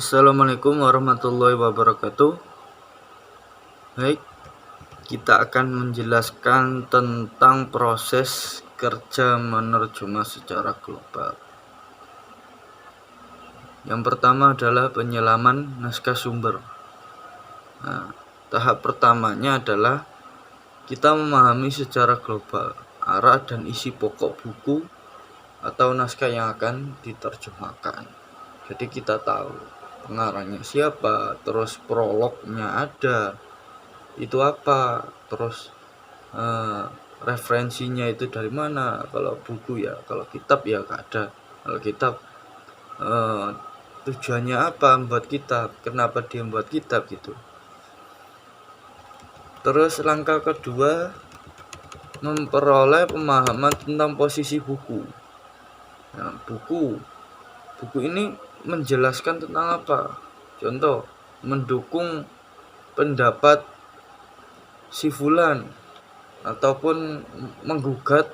Assalamualaikum warahmatullahi wabarakatuh. Baik, kita akan menjelaskan tentang proses kerja menerjemah secara global. Yang pertama adalah penyelaman naskah sumber. Tahap pertamanya adalah kita memahami secara global arah dan isi pokok buku atau naskah yang akan diterjemahkan. Jadi kita tahu pengarangnya siapa, terus prolognya ada, itu apa, terus referensinya itu dari mana. Kalau buku ya, kalau kitab ya gak ada. Kalau kitab tujuannya apa membuat kitab, kenapa dia membuat kitab gitu. Terus langkah kedua, memperoleh pemahaman tentang posisi buku. Nah, buku ini menjelaskan tentang apa? Contoh, mendukung pendapat si fulan ataupun menggugat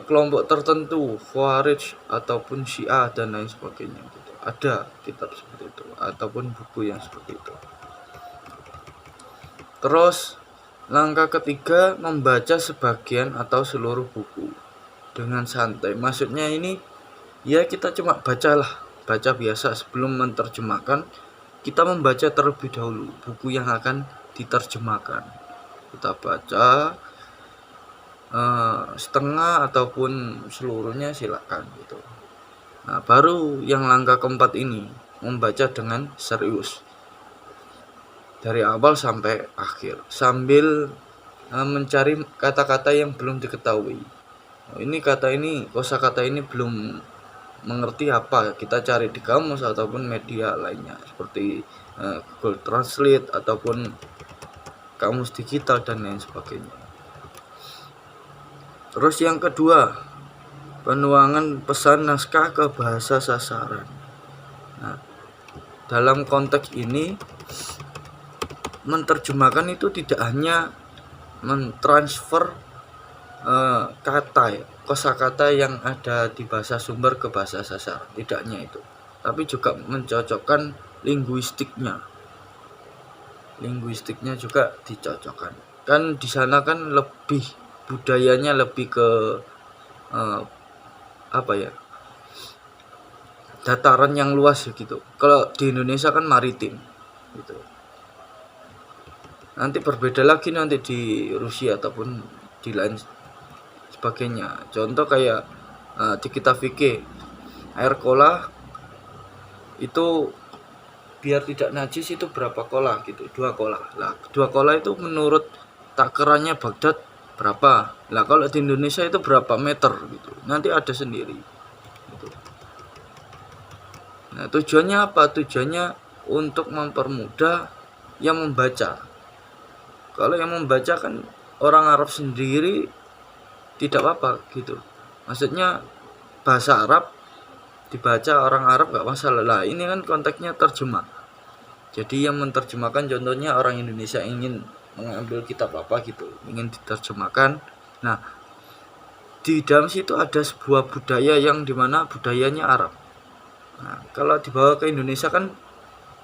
kelompok tertentu, Khawarij ataupun Syiah dan lain sebagainya gitu. Ada kitab seperti itu ataupun buku yang seperti itu. Terus langkah ketiga, membaca sebagian atau seluruh buku dengan santai. Maksudnya ini ya kita cuma baca biasa sebelum menerjemahkan. Kita membaca terlebih dahulu buku yang akan diterjemahkan. Kita baca setengah ataupun seluruhnya silakan gitu. Nah, baru yang langkah keempat ini, membaca dengan serius dari awal sampai akhir sambil mencari kata-kata yang belum diketahui. Ini kosakata ini belum mengerti apa, kita cari di kamus ataupun media lainnya seperti Google Translate ataupun kamus digital dan lain sebagainya. Terus yang kedua, penuangan pesan naskah ke bahasa sasaran. Nah, dalam konteks ini menerjemahkan itu tidak hanya mentransfer kosakata yang ada di bahasa sumber ke bahasa sasaran, tidaknya itu, tapi juga mencocokkan linguistiknya juga dicocokkan. Kan di sana kan lebih budayanya lebih ke dataran yang luas gitu. Kalau di Indonesia kan maritim gitu. Nanti berbeda lagi nanti di Rusia ataupun di lain sebagainya. Contoh kayak di kitab fikih, air kolah itu biar tidak najis itu berapa kolah gitu, 2 kolah. Lah 2 kolah itu menurut takarannya Baghdad berapa. Lah kalau di Indonesia itu berapa meter gitu, nanti ada sendiri gitu. Nah, tujuannya apa? Tujuannya untuk mempermudah yang membaca. Kalau yang membaca kan orang Arab sendiri tidak apa-apa gitu. Maksudnya bahasa Arab dibaca orang Arab gak masalah. Lah ini kan konteksnya terjemah. Jadi yang menerjemahkan contohnya orang Indonesia ingin mengambil kitab apa gitu, ingin diterjemahkan. Nah, di dalam situ ada sebuah budaya yang dimana budayanya Arab. Nah, kalau dibawa ke Indonesia kan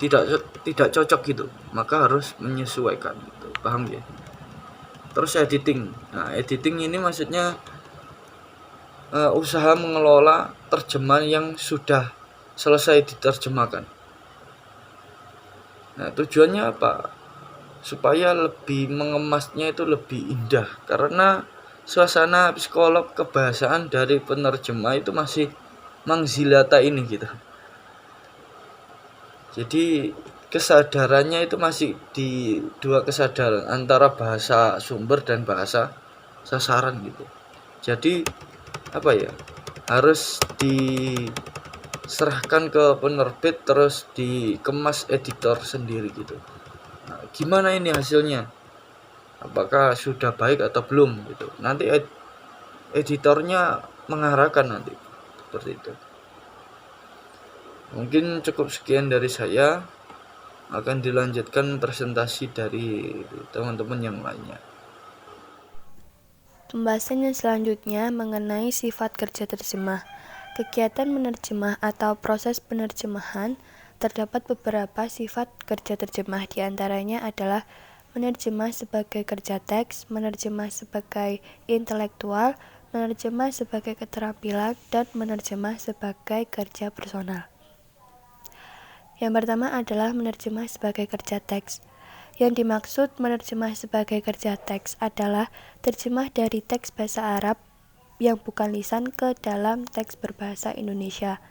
tidak cocok gitu, maka harus menyesuaikan gitu. Paham ya? Terus editing. Nah, editing ini maksudnya usaha mengelola terjemahan yang sudah selesai diterjemahkan. Nah, tujuannya apa? Supaya lebih mengemasnya itu lebih indah, karena suasana psikolog kebahasaan dari penerjemah itu masih mengzilata ini gitu. Jadi kesadarannya itu masih di dua kesadaran antara bahasa sumber dan bahasa sasaran gitu. Jadi harus diserahkan ke penerbit terus dikemas editor sendiri gitu. Nah, gimana ini hasilnya? Apakah sudah baik atau belum gitu. Nanti editornya mengarahkan nanti seperti itu. Mungkin cukup sekian dari saya. Akan dilanjutkan presentasi dari teman-teman yang lainnya. Pembahasan yang selanjutnya mengenai sifat kerja terjemah. Kegiatan menerjemah atau proses penerjemahan terdapat beberapa sifat kerja terjemah, di antaranya adalah menerjemah sebagai kerja teks, menerjemah sebagai intelektual, menerjemah sebagai keterampilan, dan menerjemah sebagai kerja personal. Yang pertama adalah menerjemah sebagai kerja teks. Yang dimaksud menerjemah sebagai kerja teks adalah terjemah dari teks bahasa Arab yang bukan lisan ke dalam teks berbahasa Indonesia.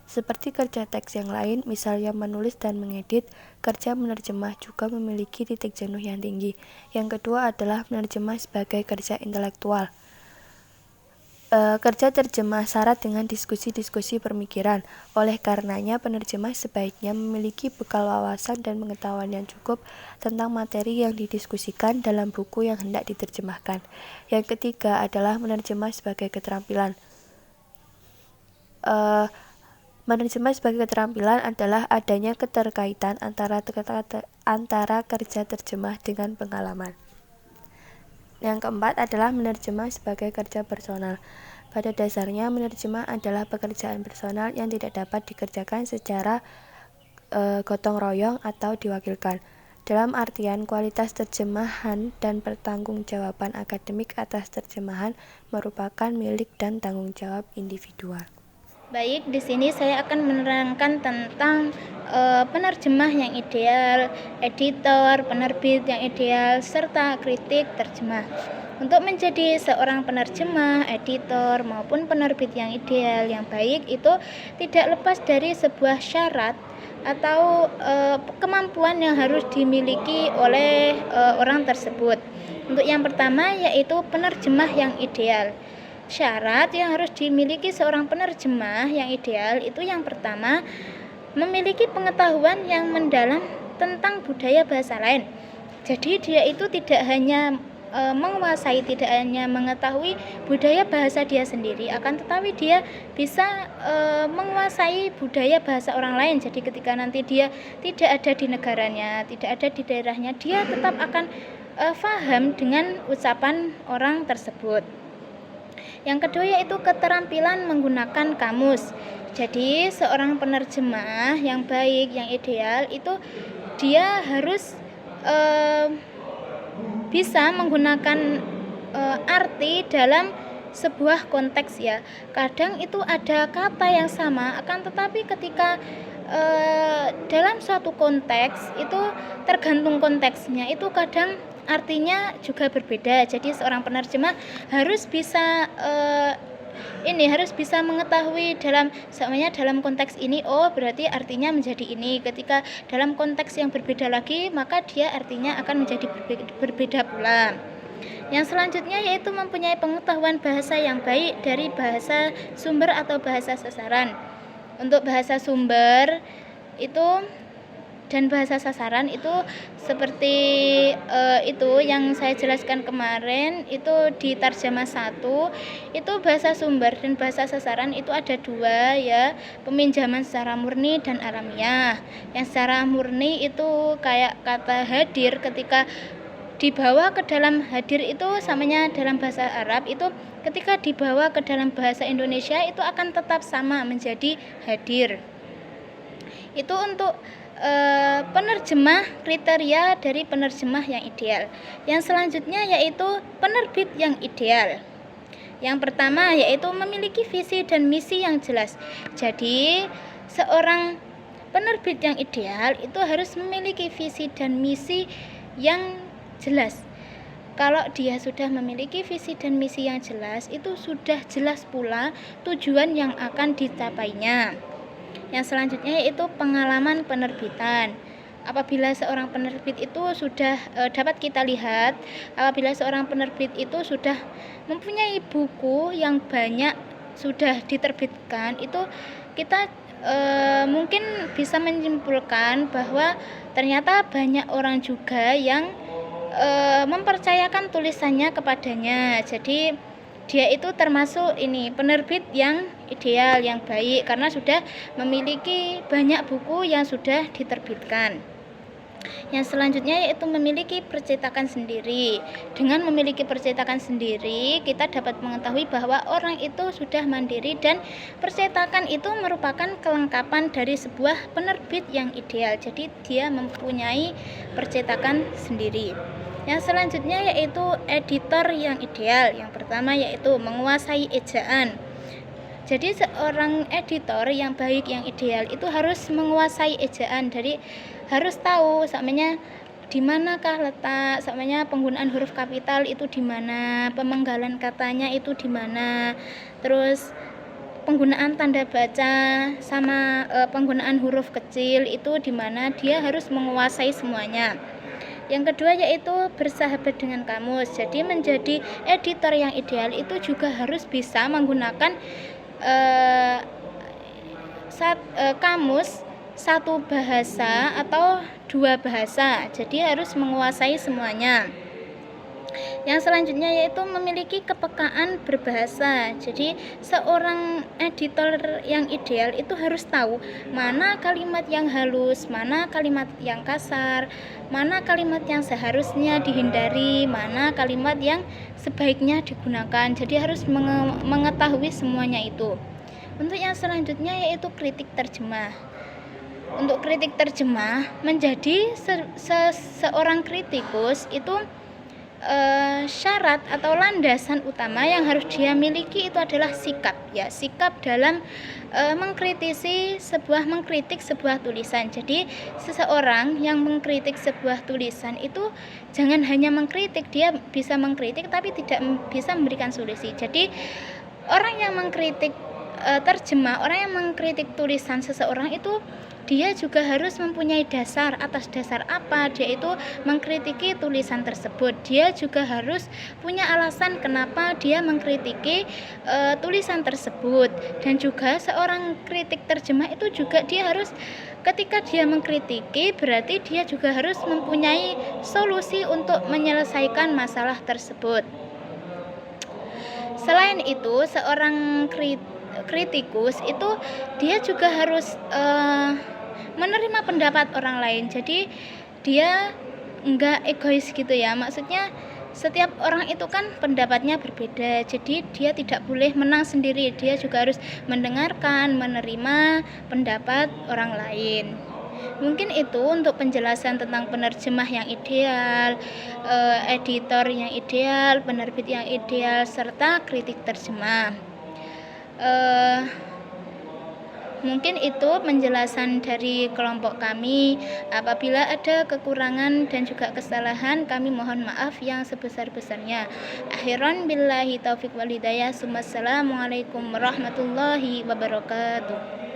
Seperti kerja teks yang lain, misalnya menulis dan mengedit, kerja menerjemah juga memiliki titik jenuh yang tinggi. Yang kedua adalah menerjemah sebagai kerja intelektual. Kerja terjemah syarat dengan diskusi-diskusi pemikiran. Oleh karenanya, penerjemah sebaiknya memiliki bekal wawasan dan pengetahuan yang cukup tentang materi yang didiskusikan dalam buku yang hendak diterjemahkan. Yang ketiga adalah menerjemah sebagai keterampilan. Menerjemah sebagai keterampilan adalah adanya keterkaitan antara kerja terjemah dengan pengalaman. Yang keempat adalah menerjemah sebagai kerja personal. Pada dasarnya, menerjemah adalah pekerjaan personal yang tidak dapat dikerjakan secara gotong royong atau diwakilkan. Dalam artian, kualitas terjemahan dan pertanggungjawaban akademik atas terjemahan merupakan milik dan tanggung jawab individual. Baik, di sini saya akan menerangkan tentang penerjemah yang ideal, editor, penerbit yang ideal, serta kritik terjemah. Untuk menjadi seorang penerjemah, editor, maupun penerbit yang ideal, yang baik itu tidak lepas dari sebuah syarat atau kemampuan yang harus dimiliki oleh orang tersebut. Untuk yang pertama yaitu penerjemah yang ideal. Syarat yang harus dimiliki seorang penerjemah yang ideal itu yang pertama, memiliki pengetahuan yang mendalam tentang budaya bahasa lain. Jadi dia itu tidak hanya menguasai, tidak hanya mengetahui budaya bahasa dia sendiri, akan tetapi dia bisa menguasai budaya bahasa orang lain. Jadi ketika nanti dia tidak ada di negaranya, tidak ada di daerahnya, dia tetap akan paham dengan ucapan orang tersebut. Yang kedua yaitu keterampilan menggunakan kamus. Jadi seorang penerjemah yang baik, yang ideal itu dia harus bisa menggunakan arti dalam sebuah konteks ya. Kadang itu ada kata yang sama, akan tetapi ketika dalam suatu konteks itu tergantung konteksnya, itu kadang artinya juga berbeda. Jadi seorang penerjemah harus bisa harus bisa mengetahui dalam konteks ini, oh berarti artinya menjadi ini. Ketika dalam konteks yang berbeda lagi, maka dia artinya akan menjadi berbeda pula. Yang selanjutnya yaitu mempunyai pengetahuan bahasa yang baik dari bahasa sumber atau bahasa sasaran. Untuk bahasa sumber itu dan bahasa sasaran itu seperti itu yang saya jelaskan kemarin, itu di Tarjamah 1 itu bahasa sumber dan bahasa sasaran itu ada dua ya, peminjaman secara murni dan alamiah. Yang secara murni itu kayak kata hadir, ketika dibawa ke dalam hadir itu samanya dalam bahasa Arab, itu ketika dibawa ke dalam bahasa Indonesia itu akan tetap sama menjadi hadir. Itu untuk penerjemah, kriteria dari penerjemah yang ideal. Yang selanjutnya yaitu penerbit yang ideal. Yang pertama yaitu memiliki visi dan misi yang jelas. Jadi seorang penerbit yang ideal itu harus memiliki visi dan misi yang jelas. Kalau dia sudah memiliki visi dan misi yang jelas, itu sudah jelas pula tujuan yang akan dicapainya. Yang selanjutnya yaitu pengalaman penerbitan. Apabila seorang penerbit itu sudah dapat kita lihat, apabila seorang penerbit itu sudah mempunyai buku yang banyak sudah diterbitkan, itu kita mungkin bisa menyimpulkan bahwa ternyata banyak orang juga yang mempercayakan tulisannya kepadanya. Jadi dia itu termasuk penerbit yang ideal, yang baik, karena sudah memiliki banyak buku yang sudah diterbitkan. Yang selanjutnya yaitu memiliki percetakan sendiri. Dengan memiliki percetakan sendiri, kita dapat mengetahui bahwa orang itu sudah mandiri dan percetakan itu merupakan kelengkapan dari sebuah penerbit yang ideal. Jadi dia mempunyai percetakan sendiri. Yang selanjutnya yaitu editor yang ideal. Yang pertama yaitu menguasai ejaan. Jadi seorang editor yang baik, yang ideal itu harus menguasai ejaan. Jadi harus tahu samanya di manakah letak samanya penggunaan huruf kapital itu di mana, pemenggalan katanya itu di mana. Terus penggunaan tanda baca sama penggunaan huruf kecil itu di mana, dia harus menguasai semuanya. Yang kedua yaitu bersahabat dengan kamus. Jadi menjadi editor yang ideal itu juga harus bisa menggunakan kamus satu bahasa atau dua bahasa. Jadi harus menguasai semuanya. Yang selanjutnya yaitu memiliki kepekaan berbahasa. Jadi seorang editor yang ideal itu harus tahu mana kalimat yang halus, mana kalimat yang kasar, mana kalimat yang seharusnya dihindari, mana kalimat yang sebaiknya digunakan. Jadi harus mengetahui semuanya itu. Untuk yang selanjutnya yaitu kritik terjemah. Untuk kritik terjemah menjadi seorang kritikus itu syarat atau landasan utama yang harus dia miliki itu adalah sikap, ya, sikap dalam mengkritik sebuah tulisan. Jadi seseorang yang mengkritik sebuah tulisan itu jangan hanya mengkritik, dia bisa mengkritik tapi tidak bisa memberikan solusi. Jadi orang yang mengkritik terjemah, orang yang mengkritik tulisan seseorang itu dia juga harus mempunyai dasar. Atas dasar apa dia itu mengkritiki tulisan tersebut. Dia juga harus punya alasan kenapa dia mengkritiki tulisan tersebut. Dan juga seorang kritik terjemah itu juga dia harus, ketika dia mengkritiki berarti dia juga harus mempunyai solusi untuk menyelesaikan masalah tersebut. Selain itu, seorang kritikus itu dia juga harus menerima pendapat orang lain. Jadi dia enggak egois gitu ya. Maksudnya setiap orang itu kan pendapatnya berbeda. Jadi dia tidak boleh menang sendiri. Dia juga harus mendengarkan, menerima pendapat orang lain. Mungkin itu untuk penjelasan tentang penerjemah yang ideal, editor yang ideal, penerbit yang ideal, serta kritik terjemah. Mungkin itu penjelasan dari kelompok kami. Apabila ada kekurangan dan juga kesalahan, kami mohon maaf yang sebesar-besarnya. Akhiran billahi taufiq wal hidayah. Assalamualaikum warahmatullahi wabarakatuh.